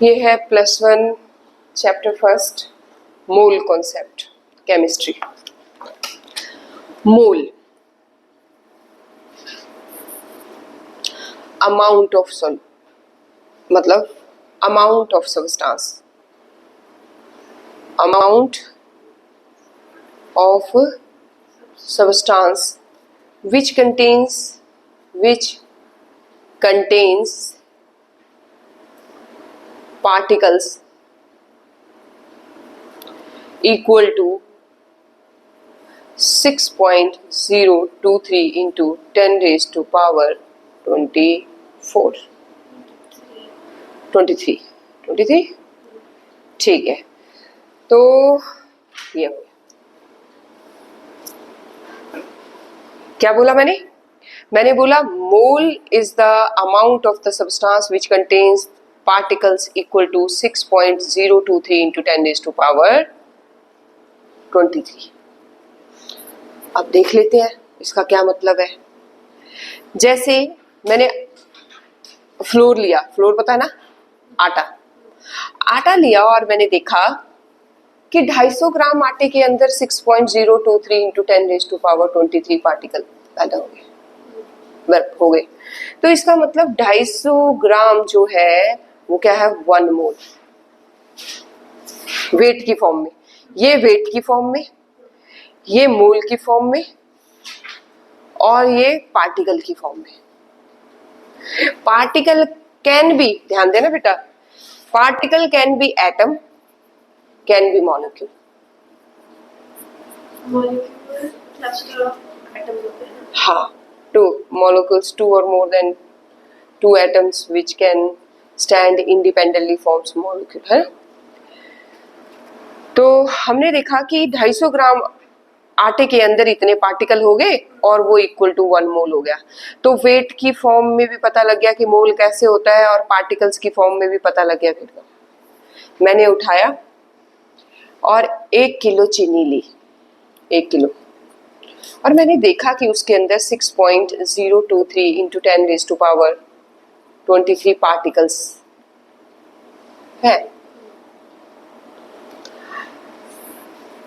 ये है +1 chapter first, mole concept, chemistry. Mole, amount of soul, मतलब amount of substance, amount of substance which contains particles equal to 6.023 into 10 raised to power 23 ठीक है। तो ये हो गया। क्या बोला मैंने बोला mole is the amount of the substance which contains particles equal to 6.023 into 10 raised to power 23। अब देख लेते हैं इसका क्या मतलब है। जैसे मैंने फ्लोर लिया, फ्लोर पता है ना, आटा लिया और मैंने देखा कि 250 ग्राम आटे के अंदर 6.023 into 10 raised to power 23 particle पैदा हो गए। तो इसका मतलब 250 ग्राम जो है वो क्या है, 1 मोल वेट की फॉर्म में। ये वेट की फॉर्म में, ये मोल की फॉर्म में, और ये पार्टिकल की फॉर्म में। पार्टिकल कैन बी, ध्यान देना बेटा, particle can be atom, can be molecule. हाँ, 2 molecules, 2 or more than 2 atoms which can stand independently forms molecule है। तो हमने देखा कि 250 ग्राम आटे के अंदर इतने पार्टिकल हो गए और वो इक्वल टू 1 मोल हो गया। तो वेट की फॉर्म में भी पता लग गया कि मोल कैसे होता है, और पार्टिकल्स की फॉर्म में भी पता लग गया। फिर मैंने उठाया और 1 किलो चीनी ली, 1 किलो, और मैंने देखा कि उसके अंदर 6.023 into 10 raised to power 23 particles है।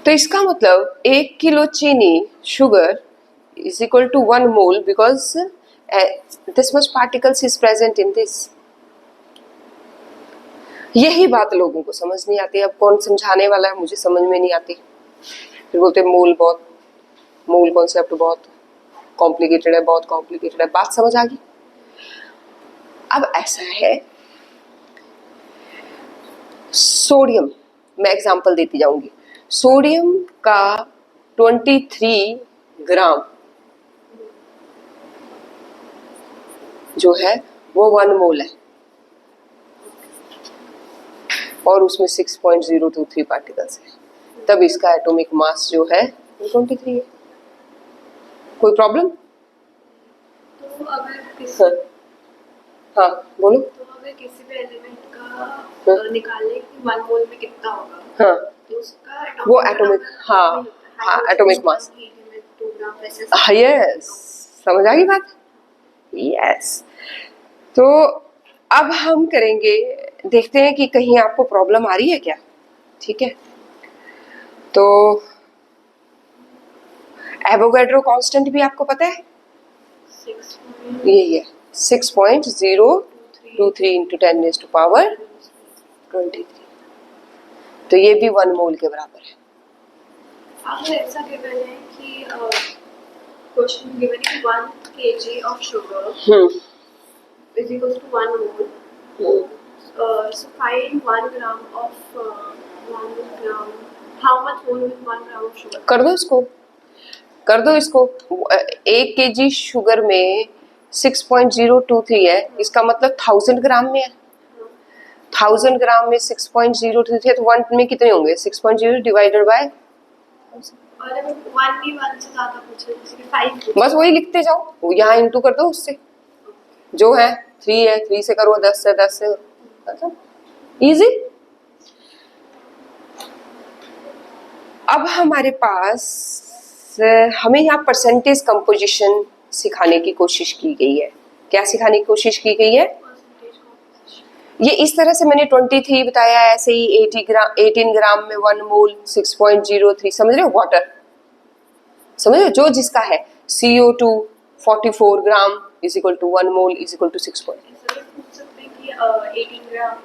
तो इसका मतलब 1 किलो चीनी, sugar, is equal to 1 mole because this much particles is present in this। यही बात लोगों को समझ नहीं आती। अब कौन समझाने वाला है, मुझे समझ में नहीं आती। फिर बोलते मोल कॉन्सेप्ट बहुत कॉम्प्लिकेटेड है, बहुत कॉम्प्लिकेटेड है। बात समझ आ गई? अब ऐसा है, सोडियम, मैं एग्जांपल देती जाऊंगी। सोडियम का 23 ग्राम जो है वो 1 मोल है, और उसमें 6.023 पार्टिकल्स है। तब इसका एटॉमिक मास जो है 23 है। कोई प्रॉब्लम? तो अगर हाँ बोलो। तो अगर किसी भी एलिमेंट का निकालने की 1 मोल में कितना होगा, हाँ, तो उसका वो एटॉमिक, हाँ एटॉमिक मास। यस, समझ आ गई बात? यस। तो अब हम करेंगे, देखते हैं कि कहीं आपको प्रॉब्लम आ रही है क्या। ठीक है, तो एवोगाड्रो कांस्टेंट भी आपको पता है, यही है 6.023 into 10 raised to power 23। तो ये भी 1 मोल के बराबर है। अगर ऐसा गिवन है कि क्वेश्चन गिवन है कि 1 kg of sugar is equal to 1 mole, so find 1 gram of 1 gram, how much mole with 1 gram of sugar? कर दो इसको। 1 kg शुगर में 6.023 है, इसका मतलब 1000 ग्राम में है। 1000 ग्राम में 6.023 है, तो 1 में कितने होंगे? 6.0 डिवाइडेड बाय, और अगर 1 भी 1 से ज्यादा पूछे, जैसे कि 5, बस वही लिखते जाओ, यहाँ इंटू कर दो उससे। जो है 3 है, 3 से करो, 10 से, 10 से, इजी। अब हमारे पास, हमें यहाँ परसेंटेज कंपोजिशन सिखाने की कोशिश की गई है। क्या सिखाने की कोशिश की गई है? ये इस तरह से मैंने 23 बताया, ऐसे ही 18 ग्राम में 1 मोल 6.03, समझ रहे हो, वाटर, समझ रहे हो, जो जिसका है। CO2 44 gram is equal to 1 mole is equal to 6 ऐसा भी पूछ सकते हैं कि 18 ग्राम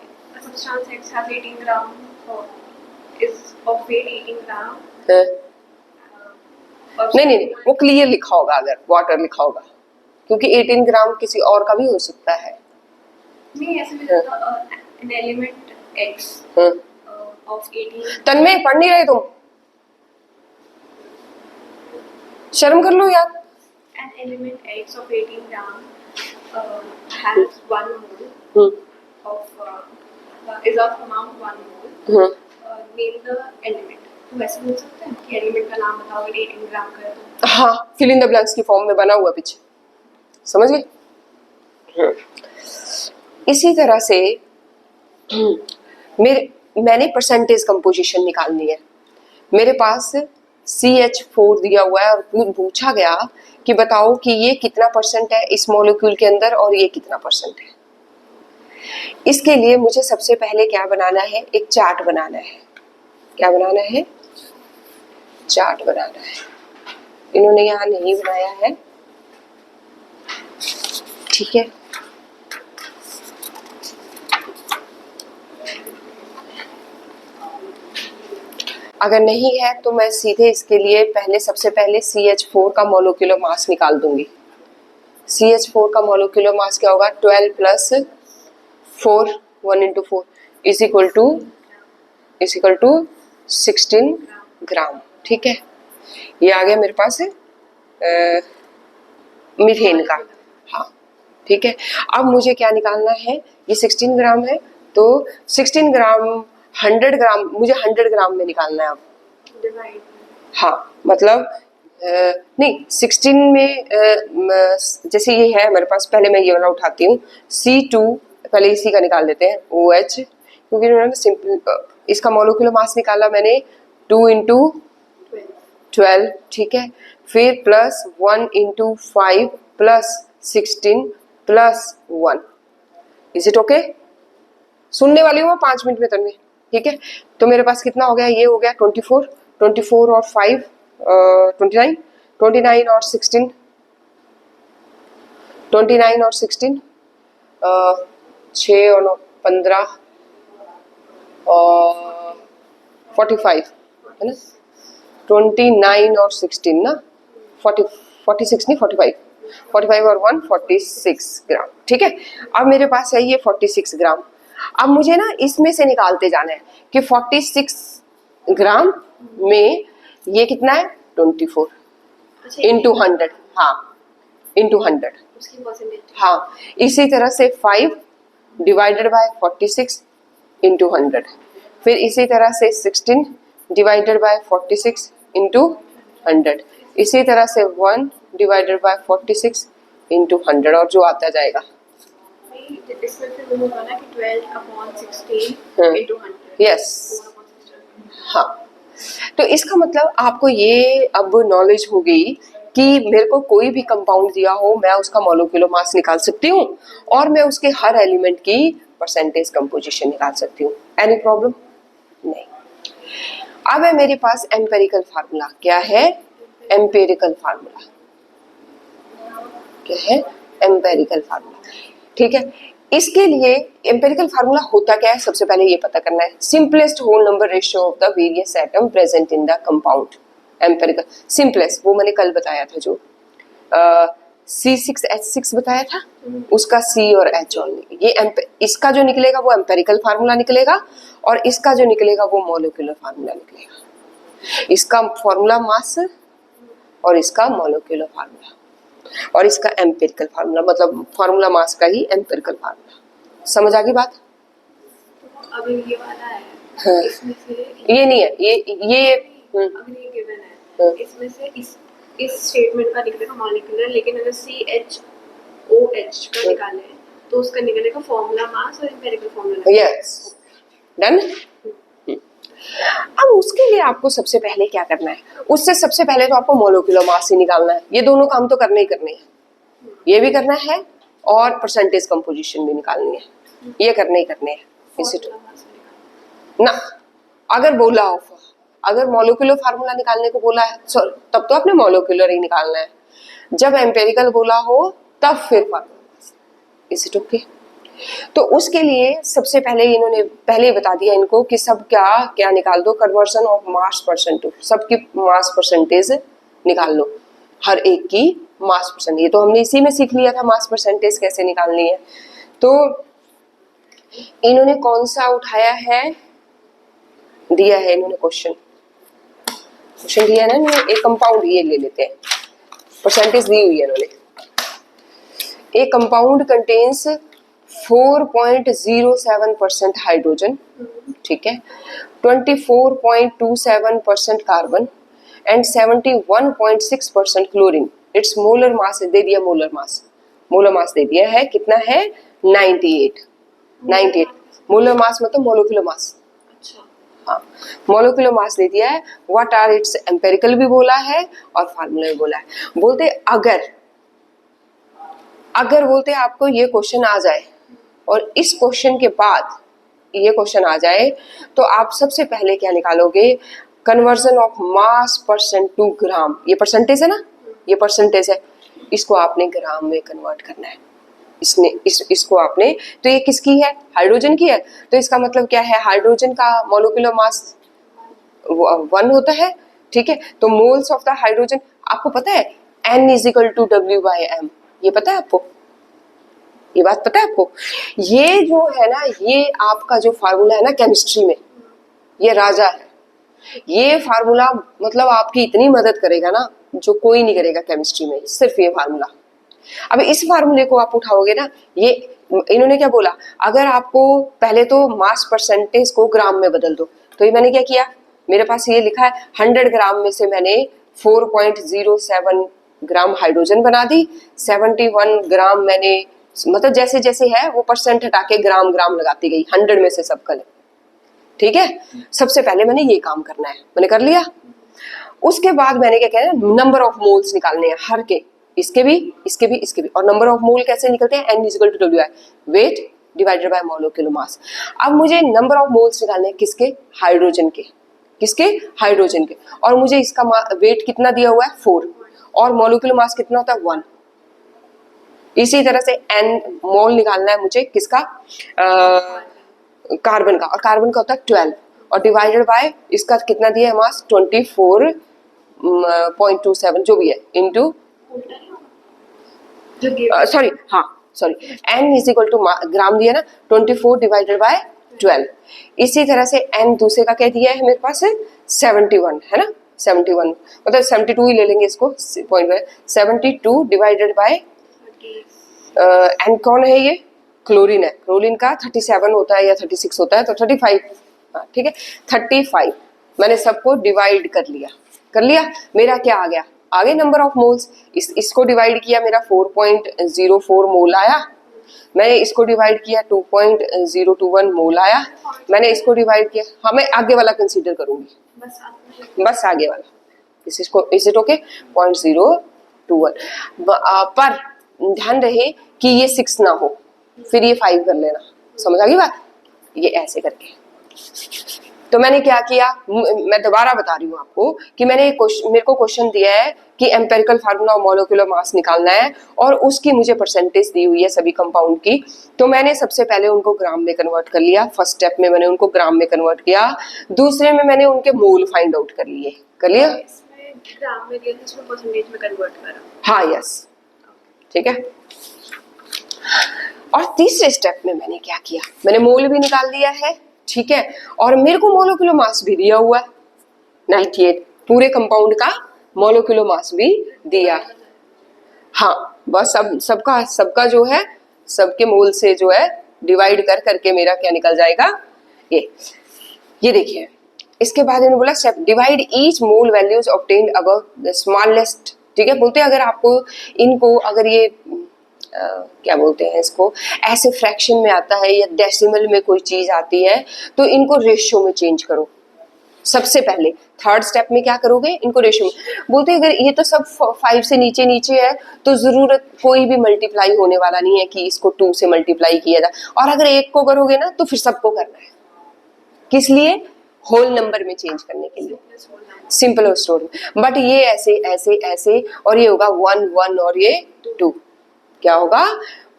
substance X has 18 gram is of weight 18 gram. नहीं, वो क्लियर लिखा होगा अगर वाटर लिखा होगा, क्योंकि 18 ग्राम किसी और का भी हो सकता है। नहीं, ऐसे भी an element X of 18. तन्मय, पढ़ नहीं रहे तुम? शर्म कर लो यार। An element X of 18 gram has 1 mole of is of amount 1 mole. Name the element. तो वैसे बोल सकते हैं कि एलिमेंट का नाम बताओ अगर 18 ग्राम का है तो। हाँ, फिल इन द ब्लैंक्स की फॉर्म में बना हुआ पीछे, समझ गए। इसी तरह से मैंने परसेंटेज कंपोजिशन निकालनी है। मेरे पास CH4 दिया हुआ है और पूछा गया कि बताओ कि ये कितना परसेंट है इस मॉलिक्यूल के अंदर और ये कितना परसेंट है। इसके लिए मुझे सबसे पहले क्या बनाना है, एक चार्ट बनाना है। क्या बनाना है? चार्ट बनाना है। इन्होंने यहाँ नहीं बनाया है, ठीक है। अगर नहीं है तो मैं सीधे इसके लिए सबसे पहले CH4 का मोलिक्यूलर मास निकाल दूंगी। CH4 का मोलिक्यूलर मास क्या होगा? 12 plus 4 1 into 4 is equal to 16 gram, ठीक है। ये आ गया मेरे पास मीथेन का, हाँ, ठीक है। अब मुझे क्या निकालना है? ये 16 ग्राम है तो 16 ग्राम 100 ग्राम, मुझे 100 ग्राम में निकालना है अब। हाँ, मतलब नहीं, 16 में जैसे ये है मेरे पास, पहले मैं ये वाला उठाती हूँ C2, पहले इसी का निकाल लेते हैं OH, क्योंकि उन्होंने सिंपल इसका मोलिक्यूलर मास निकाला मैंने 2 इंटू 12, ठीक है। फिर plus 1 into 5 plus 16 plus 1, is it okay? सुनने वाली हूँ 5 मिनट में तन्वी, ठीक है। तो मेरे पास कितना हो गया? ये हो गया 24 और 5 29 और 16 29 और 16 6 और 9 15 और 45 है ना। 29 और 16 ना, 46 नहीं 45 और 1 46 ग्राम, ठीक है। अब मेरे पास है ये 46 ग्राम। अब मुझे ना इसमें से निकालते जाना है कि 46 ग्राम में ये कितना है? 24 इंटू 100, हाँ, इंटू 100, हाँ। इसी तरह से 5 डिवाइडेड बाय 46 इंटू 100, फिर इसी तरह से 16 डिवाइडेड बाय 46 इंटू 100, इसी तरह से 1 डिवाइडेड बाय 46 इंटू 100, और जो आता जाएगा। इसमें फिर वो होगा ना कि 12/16 इंटू 100। यस, हाँ। तो इसका मतलब आपको ये अब नॉलेज हो गई कि मेरे को कोई भी कंपाउंड दिया हो, मैं उसका मोलिक्यूलर मास निकाल सकती हूँ और मैं उसके हर एलिमेंट की परसेंटेज कंपोजिशन निकाल सकती हूँ। Any problem? नहीं। अब है मेरे पास एम्पेरिकल फार्मूला। क्या है? Empirical formula. क्या है? एम्पेरिकल फार्मूला, ठीक है। इसके लिए एम्पेरिकल फार्मूला होता क्या है, सबसे पहले ये पता करना है। Simplest whole number ratio of the various atom present in the compound. Empirical simplest, वो मैंने कल बताया था, जो C6H6 बताया था, उसका C और H ऑनली। ये इसका जो निकलेगा वो एम्पेरिकल फार्मूला निकलेगा, और इसका जो निकलेगा वो मोलिक्यूलर फार्मूला निकलेगा। इसका फॉर्मूला मास और इसका मोलिक्यूलर फार्मूला, और इसका एम्पिरिकल फार्मूला, मतलब फार्मूला मास का ही एम्पिरिकल फार्मूला। समझ आ गई बात? अभी ये वाला है, हाँ। इसमें से ये नहीं है, ये अगर ये गिवन है, इसमें से इस स्टेटमेंट का निकलेगा मॉलिक्यूलर, लेकिन अगर CHOH का निकाले तो उसका निकलेगा फॉर्मूला मास और एम्पिरिकल फॉर्मूला। Yes, done. अब उसके लिए आपको सबसे पहले क्या करना है? उससे सबसे पहले तो आपको मोलिक्यूलर मास ही निकालना है। ये दोनों काम तो करने ही करने हैं, ये भी करना है और परसेंटेज कंपोजिशन भी निकालनी है। ये करने ही करने हैं इसी Formula mass निकालना। ना। अगर बोला हो, अगर मॉलिक्यूलर फार्मूला निकालने को बोला है तब तो आपने मॉलिक्यूलर ही निकालना है। जब एम्पेरिकल बोला हो तब फिर फार्मूला। Is it okay? तो उसके लिए सबसे पहले इन्होंने पहले ही बता दिया इनको कि सब क्या क्या निकाल दो, कन्वर्जन ऑफ मास परसेंटेज, सबकी मास परसेंटेज निकाल लो, हर एक की मास परसेंट। ये तो हमने इसी में सीख लिया था मास परसेंटेज कैसे निकालनी है। तो इन्होंने कौन सा उठाया है, दिया है इन्होंने क्वेश्चन दिया है ना, एक कंपाउंड ये ले लेते हैं, परसेंटेज दी हुई है इन्होंने। एक कंपाउंड कंटेन्स 4.07% हाइड्रोजन, ठीक है, 24.27% carbon and 71.6% chlorine. Its molar mass दे दिया, मोलर मास दे दिया है, कितना है 98 मोलर मास मतलब मोलिकुलर मास। अच्छा, हाँ, मोलिकुलर मास दे दिया है। व्हाट आर इट्स एम्पेरिकल भी बोला है और फार्मूला भी बोला है। बोलते अगर बोलते आपको ये क्वेश्चन आ जाए और इस क्वेश्चन के बाद ये क्वेश्चन आ जाए तो आप सबसे पहले क्या निकालोगे, conversion of mass percent to gram. ये परसेंटेज है ना, ये परसेंटेज है, इसको आपने ग्राम में कन्वर्ट करना है। इसको आपने, तो ये किसकी है, हाइड्रोजन की है, तो इसका मतलब क्या है, हाइड्रोजन का मोलिकुलर मास 1 होता है, ठीक है। तो मोल्स ऑफ द हाइड्रोजन आपको पता है N is equal to W/M, ये पता है आपको, ये बात पता है आपको। ये जो है ना, ये आपका जो फार्मूला है ना केमिस्ट्री में, ये राजा है। ये फार्मूला मतलब आपकी इतनी मदद करेगा ना जो कोई नहीं करेगा केमिस्ट्री में, सिर्फ ये फार्मूला। अब इस फार्मूले को आप उठाओगे ना, ये इन्होंने क्या बोला, अगर आपको पहले तो मास परसेंटेज को ग्राम में बदल दो, तो ये मैंने क्या किया, मेरे पास ये लिखा है 100 ग्राम में से मैंने 4.07 ग्राम हाइड्रोजन बना दी, 71 ग्राम मैंने, मतलब जैसे जैसे है वो परसेंट हटा के ग्राम ग्राम लगाती गई, 100 में से सब कल, ठीक है। सबसे पहले मैंने ये काम करना है, मैंने कर लिया। उसके बाद मैंने क्या कहना है, नंबर ऑफ मोल्स निकालने हैं हर के, इसके भी, इसके भी, इसके भी। और नंबर ऑफ मोल कैसे निकलते हैं, N equal to WI, weight divided by molecular mass. अब मुझे नंबर ऑफ मोल्स निकालने हैं किसके, हाइड्रोजन के, किसके, हाइड्रोजन के। और मुझे इसका वेट कितना दिया हुआ है 4, और मोलिकुलर मास कितना होता है 1। इसी तरह से N मोल निकालना है मुझे किसका, कार्बन का, और कार्बन का होता है 12, और डिवाइडेड बाय इसका कितना दिया है मास 24.27 जो भी है, इनटू सॉरी, हाँ sorry, N is equal to gram दिया ना, 24 डिवाइडेड बाय 12। इसी तरह से N दूसरे का क्या दिया है मेरे पास है 71, है ना, 71 मतलब 72 ही ले लेंगे इसको, पॉइंट 72 डिवाइडेड बाय N कौन है, ये क्लोरीन है, क्लोरीन का 37 होता है या 36 होता है, तो 35, हाँ ठीक है 35। मैंने सबको डिवाइड कर लिया, मेरा क्या आ गया, आगे नंबर ऑफ मोल्स, इसको डिवाइड किया, मेरा 4.04 मोल आया। मैंने इसको डिवाइड किया 2.021 मोल आया। मैंने इसको डिवाइड किया, हाँ मैं आगे वाला कंसीडर करूंगी, बस आगे वाला, इसको, इज इट ओके, 0.021। पर ध्यान रहे कि ये 6 ना हो, फिर ये 5 कर लेना, समझ आ गई बात, ये ऐसे करके। तो मैंने क्या किया, मैं दोबारा बता रही हूँ आपको कि मेरे को क्वेश्चन दिया है कि एम्पेरिकल फार्मूला मोलिकुलर मास निकालना है, और उसकी मुझे परसेंटेज दी हुई है सभी कंपाउंड की। तो मैंने सबसे पहले उनको ग्राम में कन्वर्ट कर लिया, फर्स्ट स्टेप में मैंने उनको ग्राम में कन्वर्ट किया, दूसरे में मैंने उनके मोल फाइंड आउट कर लिया। ग्राम में दिया, इसमें परसेंटेज में कन्वर्ट करा, हाँ यस, ठीक है। और तीसरे स्टेप में मैंने क्या किया, मैंने मोल भी निकाल लिया है, ठीक है, और मेरे को मोलिकुलर मास भी दिया हुआ है 98, पूरे कंपाउंड का मोलिकुलर मास भी दिया। हाँ बस अब सबका जो है, सबके मोल से जो है डिवाइड कर करके मेरा क्या निकल जाएगा, ये देखिए। इसके बाद इन्होंने बोला step divide each mole values obtained above the smallest, ठीक है। बोलते हैं अगर आपको इनको, अगर ये क्या बोलते हैं इसको, ऐसे फ्रैक्शन में आता है या डेसिमल में कोई चीज आती है, तो इनको रेशियो में चेंज करो, सबसे पहले थर्ड स्टेप में क्या करोगे, इनको रेशियो में बोलते हैं। अगर ये तो सब 5 से नीचे नीचे है तो जरूरत कोई भी मल्टीप्लाई होने वाला नहीं है कि इसको 2 से मल्टीप्लाई किया जाए। और अगर एक को करोगे ना तो फिर सबको करना है, किस लिए, होल नंबर में चेंज करने के लिए, सिंपल और स्टोर में। बट ये ऐसे ऐसे ऐसे और ये होगा 1 1 और ये 2, क्या होगा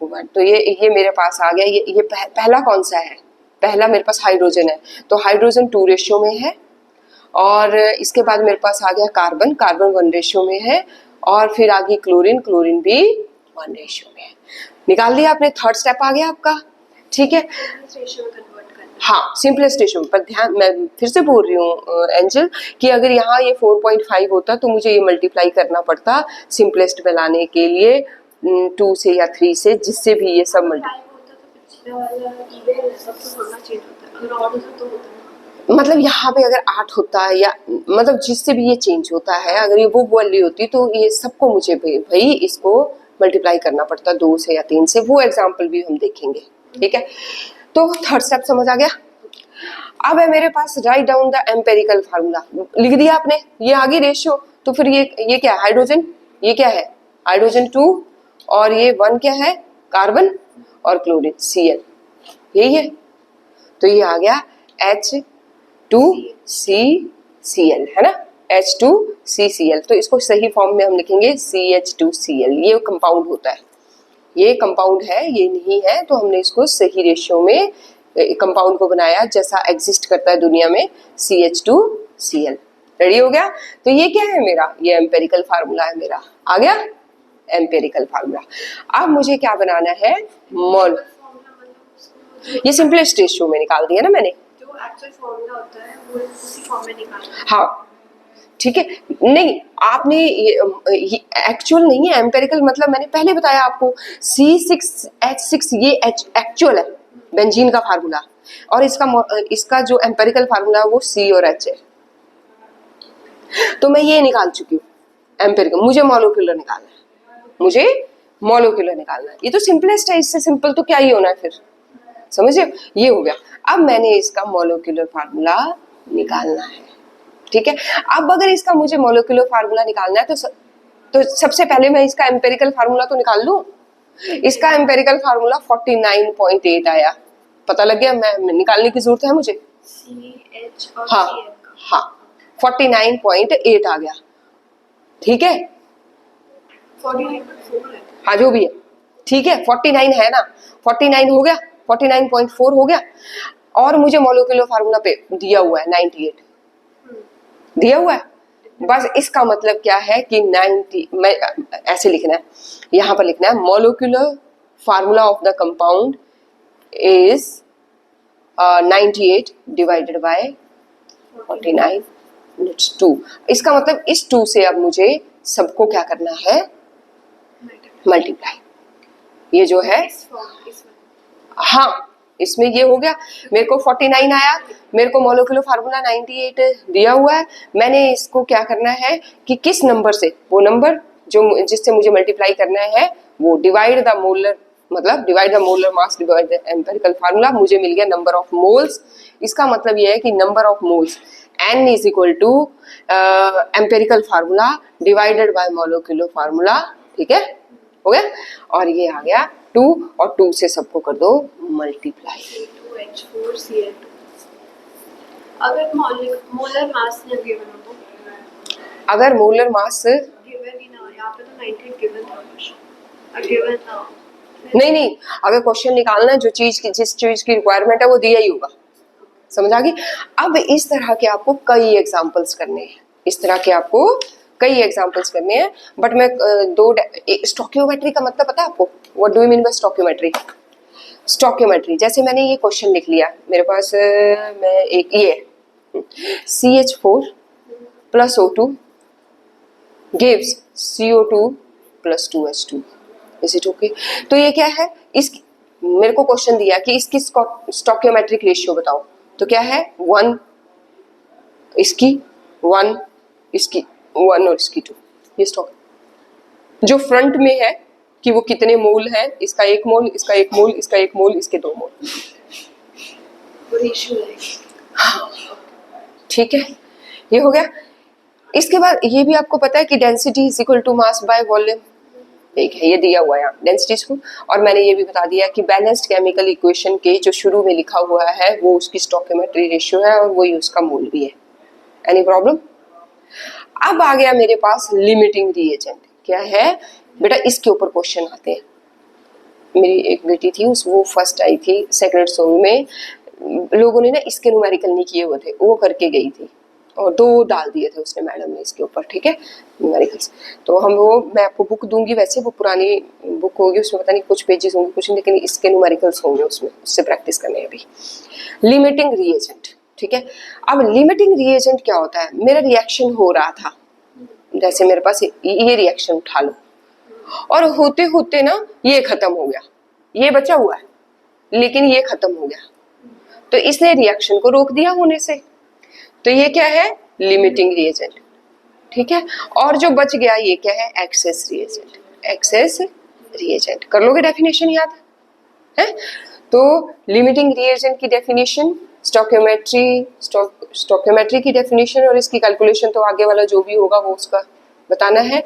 1। तो ये मेरे पास आ गया। ये पहला कौन सा है, पहला मेरे पास हाइड्रोजन है, तो हाइड्रोजन 2 रेशियो में है। और इसके बाद मेरे पास आ गया कार्बन, कार्बन 1 रेशियो में है। और फिर आ गई क्लोरीन, क्लोरीन भी 1 रेशियो में है। निकाल दिया आपने, थर्ड स्टेप आ गया आपका, ठीक है। रेशियो में कन्वर्ट करना। हाँ, सिंपलेस्ट रेशियो। पर ध्यान, मैं फिर से बोल रही हूँ एंजल, कि अगर यहाँ ये 4.5 होता तो मुझे ये मल्टीप्लाई करना पड़ता सिंपलेस्ट में लाने के लिए 2 से या 3 से, जिससे भी ये सब होता तो पिछले वाला इवन सब तो होना चाहिए होता है, अगर और होता तो होता है। मतलब यहाँ पे अगर 8 होता है या मतलब जिससे भी ये चेंज होता है, अगर ये वो वैल्यू होती तो ये सबको मुझे भाई इसको मल्टीप्लाई करना पड़ता 2 से या 3 से। वो एग्जाम्पल भी हम देखेंगे, ठीक है। तो थर्ड स्टेप समझ आ गया। अब है मेरे पास write down the empirical formula, लिख दिया आपने, ये आ गई रेशियो। तो फिर ये क्या है, हाइड्रोजन, ये क्या है हाइड्रोजन 2, और ये 1 क्या है कार्बन, और क्लोरीन Cl, यही है। तो ये आ गया H2CCl, है ना, H2CCl। तो इसको सही फॉर्म में हम लिखेंगे CH2Cl। ये कंपाउंड होता है, ये कंपाउंड है, ये नहीं है, तो हमने इसको सही रेशियो में कंपाउंड को बनाया जैसा एग्जिस्ट करता है दुनिया में, CH2Cl। रेडी हो गया। तो ये क्या है मेरा, ये एम्पेरिकल फार्मूला है मेरा, आ गया एम्पेरिकल फार्मूला। अब मुझे क्या बनाना है, मोल। ये सिंपलेस्ट रेशियो में निकाल दिया ना मैंने, जो एक्चुअल फॉर्मूला होता है वो उसी फॉर्म में निकालना। हाँ ठीक है। नहीं, आपने ये एक्चुअल नहीं है, एम्पेरिकल मतलब मैंने पहले बताया आपको, C6H6 ये एक्चुअल है बेंजीन का फार्मूला, और इसका जो एम्पेरिकल फार्मूला है वो C और H है। तो मैं ये निकाल चुकी हूँ एम्पेरिकल, मुझे मॉलिक्यूलर निकालना है, मुझे मॉलिक्यूलर निकालना है। ये तो सिंपलेस्ट है, इससे सिंपल तो क्या ही होना है फिर, समझे, ये हो गया। अब मैंने इसका मॉलिक्यूलर फार्मूला निकालना है, ठीक है। अब अगर इसका मुझे मॉलिक्यूलर फार्मूला निकालना है तो सबसे पहले मैं इसका एम्पेरिकल फार्मूला तो निकाल लूं। इसका एम्पेरिकल फार्मूला 49.8 आया, पता लग गया, मैं निकालने की जरूरत है मुझे, CH और हाँ Cl का। हाँ 49.8 आ गया, ठीक है। 49.4 है। हाँ जो भी है, ठीक है, 49 है ना, 49 हो गया, 49.4 हो गया। और मुझे मॉलिक्यूलर फार्मूला पे दिया हुआ है 98 दिया हुआ है। बस इसका मतलब क्या है कि 90, मैं ऐसे लिखना है, यहाँ पर लिखना है molecular formula of the compound is 98 divided by 49 2। इसका मतलब इस 2 से अब मुझे सबको क्या करना है, मल्टीप्लाई। ये जो है हाँ, इसमें ये हो गया, मेरे को 49 आया, मेरे को मॉलिक्यूलर फार्मूला 98 दिया हुआ है। मैंने इसको क्या करना है कि किस नंबर से, वो नंबर जो जिससे मुझे मल्टीप्लाई करना है वो डिवाइड द मोलर, मतलब divide the molar mass divide the empirical formula, मुझे मिल गया नंबर ऑफ मोल्स। इसका मतलब ये है कि number of moles N is equal to empirical formula divided by molecular formula, ठीक है, हो गया। और ये आ गया 2, और 2 से सबको कर दो मल्टीप्लाई। C2H4Cl2। अगर मोलर मास न गिवन हो तो, अगर मोलर मास गिवन ही ना हो, यहाँ पे तो 98 गिवन था, गिवन ना हो। नहीं, अगर क्वेश्चन निकालना है, जो चीज की जिस चीज की रिक्वायरमेंट है वो दिया ही होगा, समझ आ गई। अब इस तरह के आपको कई एग्जांपल्स करने हैं, इस तरह के आपको कई एग्जांपल्स करने हैं। बट मैं स्टोकियोमेट्री का मतलब पता है आपको, what do you mean by stoichiometry. Stoichiometry, जैसे मैंने ये क्वेश्चन लिख लिया मेरे पास, मैं एक ये CH4 plus O2 gives CO2 plus 2H2, is it okay. तो ये क्या है, इस मेरे को क्वेश्चन दिया कि इसकी स्टोकियोमेट्रिक रेशियो बताओ, तो क्या है 1 इसकी 1 इसकी 1 और इसकी 2, ये स्टॉक जो फ्रंट में है कि वो कितने मोल है, इसका 1 मोल, इसका 1 मोल, इसका 1 मोल, इसके 2 मोल, रेशियो है। ठीक है, ये हो गया। इसके बाद ये भी आपको पता है कि density is equal to mass by volume, ठीक है, ये दिया हुआ है यहाँ डेंसिटीज को। और मैंने ये भी बता दिया कि बैलेंस्ड केमिकल इक्वेशन के जो शुरू में लिखा हुआ है वो उसकी स्टोइकियोमेट्री रेशियो है और वही उसका मोल भी है। Any problem? अब आ गया मेरे पास लिमिटिंग रिएजेंट। क्या है बेटा, इसके ऊपर क्वेश्चन आते हैं। मेरी एक बेटी थी, उस वो फर्स्ट आई थी सेक्रेट सोल में, लोगों ने ना इसके न्यूमेरिकल नहीं किए हुए थे, वो करके गई थी और 2 डाल दिए थे उसने मैडम ने इसके ऊपर, ठीक है, न्यूमेरिकल्स। तो हम वो, मैं आपको बुक दूंगी, वैसे वो पुरानी बुक होगी, उसमें पता नहीं कुछ पेजेस होंगे कुछ नहीं, लेकिन इसके न्यूमेरिकल्स होंगे उसमें, उससे प्रैक्टिस करने हैं अभी। लिमिटिंग रिएजेंट, ठीक है। अब लिमिटिंग रिएजेंट क्या होता है, मेरा रिएक्शन हो रहा था, जैसे मेरे पास ये रिएक्शन उठा लो, और होते होते ना ये खत्म हो गया, ये बचा हुआ है लेकिन ये खत्म हो गया, तो इसने रिएक्शन को रोक दिया होने से, तो ये क्या है, लिमिटिंग रिएजेंट, ठीक है। और जो बच गया ये क्या है, एक्सेस रिएजेंट। एक्सेस रिएजेंट कर लोगे, डेफिनेशन याद है? तो लिमिटिंग रिएजेंट की डेफिनेशन, स्टोइकियोमेट्री की डेफिनेशन, और इसकी कैलकुलेशन तो आगे वाला जो भी होगा वो उसका बताना है।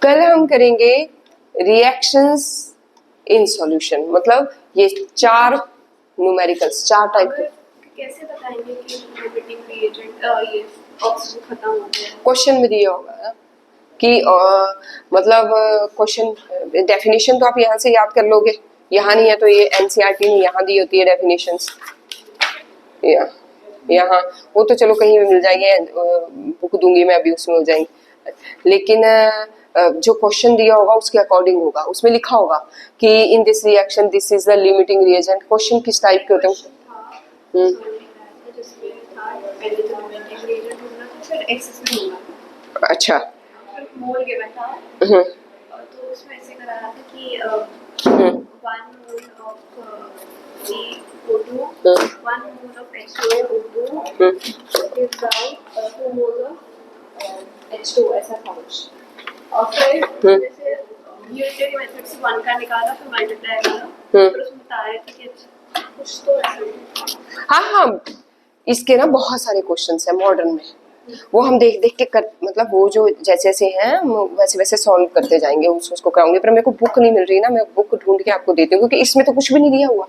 कल हम करेंगे रिएक्शंस इन सॉल्यूशन, मतलब ये 4 न्यूमेरिकल्स, 4 टाइप के। कैसे बताएंगे कि लिमिटिंग रिएजेंट ये ऑक्सीजन खत्म हो गया? क्वेश्चन में दिया होगा ना कि मतलब क्वेश्चन डेफिनेशन तो आप यहाँ से याद कर लोगे, यहाँ नहीं है तो ये एनसीईआरटी में यहाँ दी होती है डेफिनेशंस, यहाँ वो तो चलो कहीं भी मिल जाएंगे, बुक दूंगी मैं अभी, उसमें हो जाएंगे, लेकिन जो क्वेश्चन दिया होगा उसके अकॉर्डिंग होगा, उसमें लिखा होगा कि in this reaction this is the limiting reagent. Question किस टाइप के होते हैं? अच्छा, मोल गिवन था, हम्म, तो उसमें ऐसे करा रहा था कि 1 mole of CO2, 1 mole of H2O2 gives out 2 mole of H2, ऐसा था कुछ। और फिर जैसे यूनिटरी मेथड से 1 का निकाला, फिर मल्टीप्लाई करा, फिर उसमें बता रहे थे कि कुछ तो ऐसा। हाँ हाँ, इसके ना बहुत सारे क्वेश्चंस हैं मॉडर्न में, वो हम देख देख के कर, मतलब वो जो जैसे जैसे हैं वैसे वैसे सॉल्व करते जाएंगे, उसको कराऊंगी। पर मेरे को बुक नहीं मिल रही ना, मैं बुक ढूंढ के आपको देती हूँ, क्योंकि इसमें तो कुछ भी नहीं दिया हुआ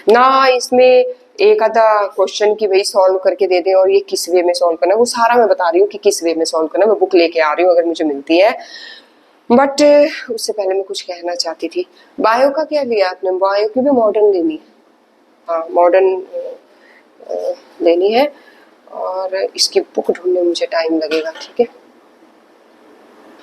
ना, इसमें एक आधा क्वेश्चन की भाई सॉल्व करके दे दें और ये किस वे में सॉल्व करना है, वो सारा मैं बता रही हूँ कि किस वे में सॉल्व करना है। मैं बुक लेके आ रही हूँ अगर मुझे मिलती है। बट उससे पहले मैं कुछ कहना चाहती थी, बायो का क्या लिया आपने? बायो की भी मॉडर्न लेनी है, हाँ मॉडर्न लेनी है, और इसकी बुक ढूंढने में मुझे टाइम लगेगा, ठीक है।